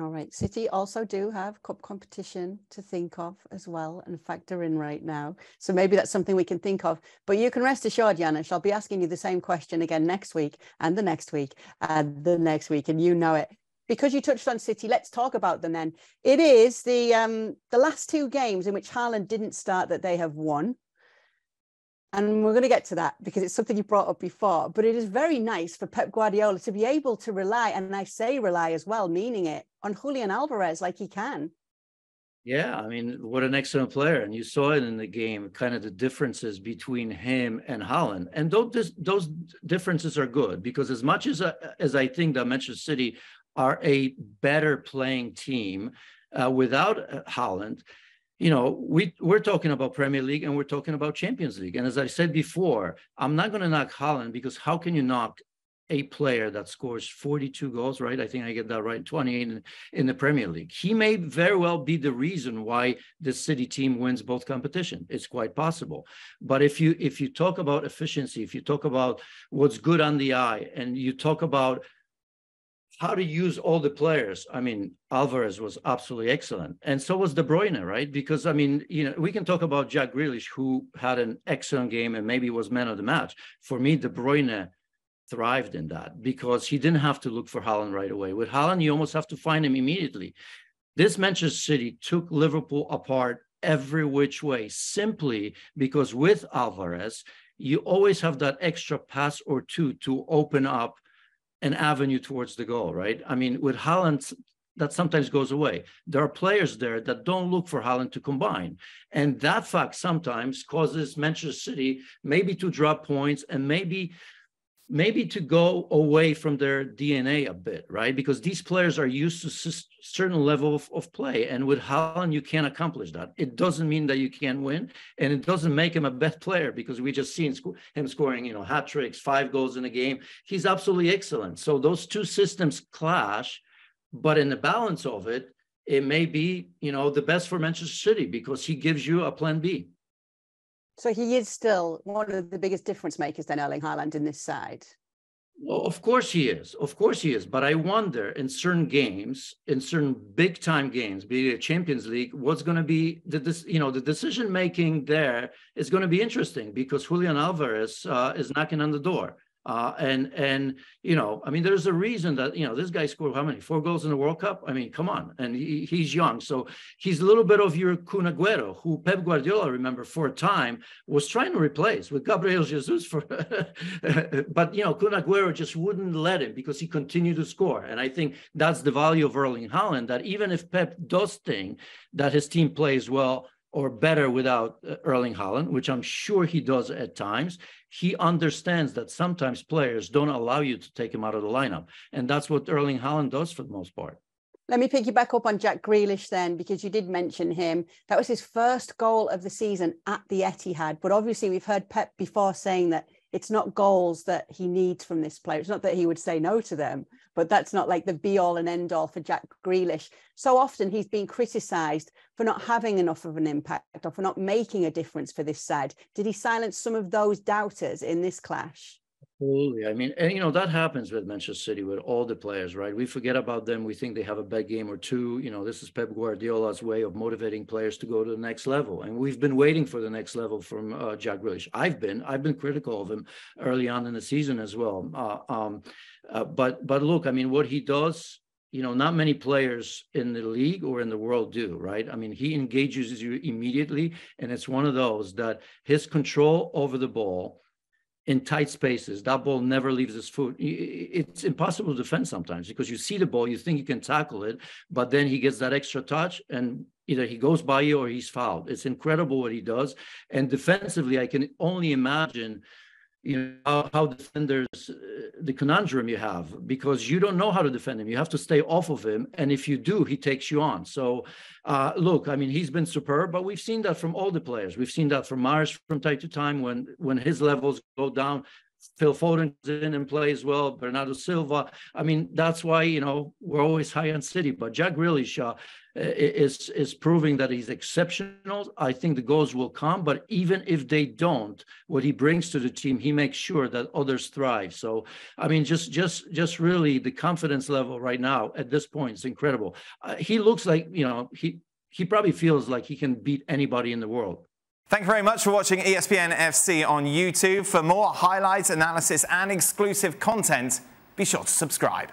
All right. City also do have cup competition to think of as well and factor in right now. So maybe that's something we can think of. But you can rest assured, Janusz, I'll be asking you the same question again next week and the next week and the next week, and you know it. Because you touched on City, let's talk about them then. It is the last two games in which Haaland didn't start that they have won. And we're going to get to that because it's something you brought up before. But it is very nice for Pep Guardiola to be able to rely, and I say rely as well, meaning it, on Julian Alvarez like he can. Yeah, I mean, what an excellent player. And you saw it in the game, kind of the differences between him and Haaland. And those differences are good because as much as I think that Manchester City are a better playing team without Haaland, you know, we're talking about Premier League and we're talking about Champions League. And as I said before, I'm not going to knock Haaland because how can you knock a player that scores 42 goals, right? I think I get that right, 28 in the Premier League. He may very well be the reason why the City team wins both competition. It's quite possible. But if you talk about efficiency, if you talk about what's good on the eye, and you talk about how to use all the players. I mean, Alvarez was absolutely excellent. And so was De Bruyne, right? Because, I mean, you know, we can talk about Jack Grealish, who had an excellent game and maybe was man of the match. For me, De Bruyne thrived in that because he didn't have to look for Haaland right away. With Haaland, you almost have to find him immediately. This Manchester City took Liverpool apart every which way, simply because with Alvarez, you always have that extra pass or two to open up an avenue towards the goal, right? I mean, with Haaland, that sometimes goes away. There are players there that don't look for Haaland to combine. And that fact sometimes causes Manchester City maybe to drop points and maybe to go away from their DNA a bit, right? Because these players are used to certain level of play. And with Haaland, you can't accomplish that. It doesn't mean that you can't win. And it doesn't make him a bad player because we just seen him scoring, you know, hat tricks, 5 goals in a game. He's absolutely excellent. So those two systems clash, but in the balance of it, it may be, you know, the best for Manchester City because he gives you a plan B. So he is still one of the biggest difference makers than Erling Haaland in this side. Well, of course he is. Of course he is. But I wonder in certain games, in certain big time games, be it Champions League, what's going to be the decision making there is going to be interesting because Julian Alvarez is knocking on the door. And you know, I mean, there's a reason that, you know, this guy scored how many? 4 goals in the World Cup? I mean, come on. And he's young. So he's a little bit of your Kun Agüero, who Pep Guardiola, remember, for a time was trying to replace with Gabriel Jesus for, but, you know, Kun Agüero just wouldn't let him because he continued to score. And I think that's the value of Erling Haaland, that even if Pep does think that his team plays well or better without Erling Haaland, which I'm sure he does at times, he understands that sometimes players don't allow you to take him out of the lineup. And that's what Erling Haaland does for the most part. Let me pick you back up on Jack Grealish then, because you did mention him. That was his first goal of the season at the Etihad. But obviously we've heard Pep before saying that it's not goals that he needs from this player. It's not that he would say no to them, but that's not like the be all and end all for Jack Grealish. So often he's been criticised for not having enough of an impact or for not making a difference for this side. Did he silence some of those doubters in this clash? Absolutely. I mean, and you know, that happens with Manchester City, with all the players, right? We forget about them. We think they have a bad game or two. You know, this is Pep Guardiola's way of motivating players to go to the next level. And we've been waiting for the next level from Jack Grealish. I've been critical of him early on in the season as well. But look, I mean, what he does, you know, not many players in the league or in the world do, right? I mean, he engages you immediately. And it's one of those that his control over the ball in tight spaces, that ball never leaves his foot. It's impossible to defend sometimes because you see the ball, you think you can tackle it, but then he gets that extra touch and either he goes by you or he's fouled. It's incredible what he does. And defensively, I can only imagine, you know, how defenders, the conundrum you have, because you don't know how to defend him. You have to stay off of him. And if you do, he takes you on. So look, I mean, he's been superb, but we've seen that from all the players. We've seen that from Mars from time to time when his levels go down. Phil Foden in and plays well. Bernardo Silva. I mean, that's why, you know, we're always high on City. But Jack Grealish is proving that he's exceptional. I think the goals will come. But even if they don't, what he brings to the team, he makes sure that others thrive. So, I mean, just really the confidence level right now at this point is incredible. He looks like, you know, he probably feels like he can beat anybody in the world. Thank you very much for watching ESPN FC on YouTube. For more highlights, analysis and exclusive content, be sure to subscribe.